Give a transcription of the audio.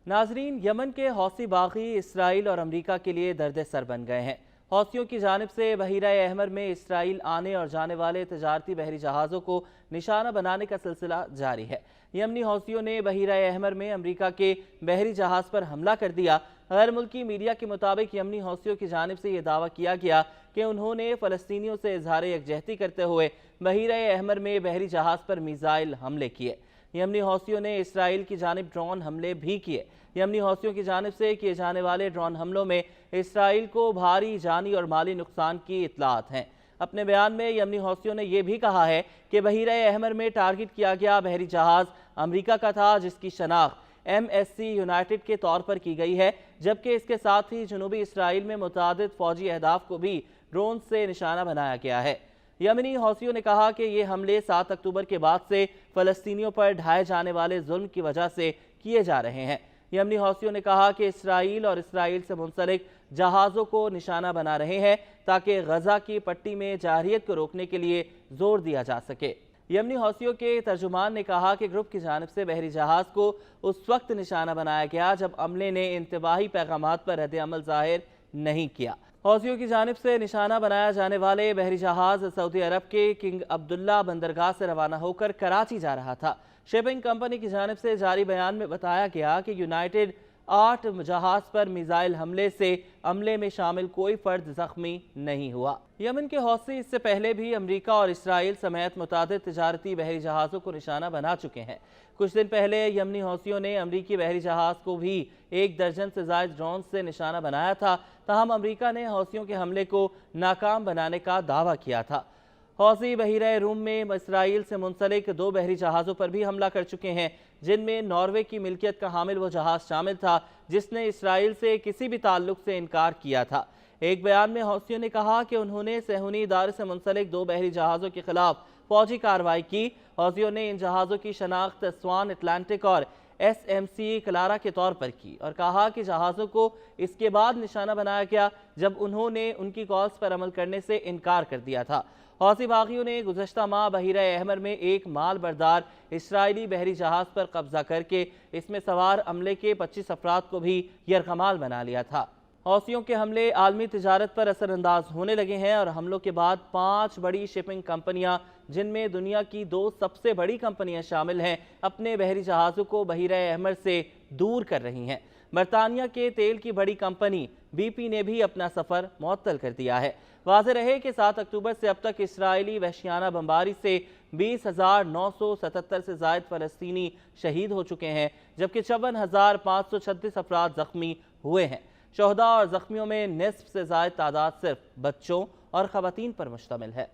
नाजरीन, यमन के हौसी बागी इसराइल और अमरीका के लिए दर्द सर बन गए हैं। हौसियों की जानिब से बहीरा अहमर में इसराइल आने और जाने वाले तजारती बहरी जहाज़ों को निशाना बनाने का सिलसिला जारी है। यमनी हौसियों ने बहीरा अहमर में अमरीका के बहरी जहाज़ पर हमला कर दिया। गैर मुल्की मीडिया के मुताबिक यमनी हौसियों की जानिब से यह दावा किया गया कि उन्होंने फ़लस्तीनियों से इजहार यकजहती करते हुए बहीरा अहमर में बहरी जहाज़ पर मिसाइल हमले किए। यमनी हौसियों ने इसराइल की जानिब ड्रोन हमले भी किए। यमनी हौसियों की जानिब से किए जाने वाले ड्रोन हमलों में इसराइल को भारी जानी और माली नुकसान की इतलात हैं। अपने बयान में यमनी हौसियों ने यह भी कहा है कि बहीरा अहमर में टारगेट किया गया बहरी जहाज़ अमरीका का था, जिसकी शनाख्त MSC यूनाइटेड के तौर पर की गई है, जबकि इसके साथ ही जनूबी इसराइल में मुतादिद फौजी अहदाफ को भी ड्रोन से निशाना बनाया गया है। यमनी हौसियों ने कहा कि ये हमले 7 अक्टूबर के बाद से फ़लस्तीनियों पर ढाए जाने वाले जुल्म की वजह से किए जा रहे हैं। यमनी हौसियों ने कहा कि इसराइल और इसराइल से मुंसलिक जहाज़ों को निशाना बना रहे हैं ताकि गजा की पट्टी में जारहियत को रोकने के लिए जोर दिया जा सके। यमनी हौसियों के तर्जुमान ने कहा कि ग्रुप की जानिब से बहरी जहाज़ को उस वक्त निशाना बनाया गया जब अमले ने इंतबाही पैगामात पर रद्द अमल जाहिर नहीं किया। हौसियों की जानिब से निशाना बनाया जाने वाले बहरी जहाज़ सऊदी अरब के किंग अब्दुल्ला बंदरगाह से रवाना होकर कराची जा रहा था। शिपिंग कंपनी की जानिब से जारी बयान में बताया गया कि यूनाइटेड 8 जहाज़ पर मिसाइल हमले से अमले में शामिल कोई फर्द जख्मी नहीं हुआ। यमन के हौसी इससे पहले भी अमरीका और इसराइल समेत मुतादिद तिजारती बहरी जहाज़ों को निशाना बना चुके हैं। कुछ दिन पहले यमनी हौसियों ने अमरीकी बहरी जहाज़ को भी 1 दर्जन से ज़ायद ड्रोन से निशाना बनाया था, ताहम अमरीका ने हौसियों के हमले को नाकाम बनाने का दावा किया था। हौसी बहीरा रूम में इसराइल से मुंसलिक 2 बहरी जहाज़ों पर भी हमला कर चुके हैं, जिनमें नॉर्वे की मिल्कियत का हामिल वो जहाज़ शामिल था जिसने इसराइल से किसी भी ताल्लुक से इनकार किया था। एक बयान में हौसियों ने कहा कि उन्होंने सेहूनी इदारे से मुंसलिक 2 बहरी जहाज़ों के खिलाफ फौजी कार्रवाई की। हौसियों ने इन जहाज़ों की शनाख्त स्वान अटलांटिक और SMC क्लारा के तौर पर की और कहा कि जहाज़ों को इसके बाद निशाना बनाया गया जब उन्होंने उनकी कॉल्स पर अमल करने से इनकार कर दिया था। हौसी बागियों ने गुज़श्ता माह बहीरा अहमर में एक माल बरदार इसराइली बहरी जहाज़ पर कब्जा करके इसमें सवार अमले के 25 अफराद को भी यरगमाल बना लिया था। हौसियों के हमले आलमी तिजारत पर असरअंदाज होने लगे हैं और हमलों के बाद 5 बड़ी शिपिंग कंपनियां, जिनमें दुनिया की 2 सबसे बड़ी कंपनियां शामिल हैं, अपने बहरी जहाज़ों को बहीरा अहमर से दूर कर रही हैं। बरतानिया के तेल की बड़ी कंपनी BP ने भी अपना सफ़र मुअत्तल कर दिया है। वाज़ेह रहे कि 7 अक्टूबर से अब तक इसराइली वहशियाना बमबारी से 20,977 से ज़ायद फ़लस्तीनी शहीद हो चुके हैं, जबकि 54,536 अफराद ज़ख्मी हुए हैं। शोहदा और ज़ख्मियों में निस्फ से ज़ायद तादाद सिर्फ बच्चों और ख़वातीन पर मुश्तमिल है।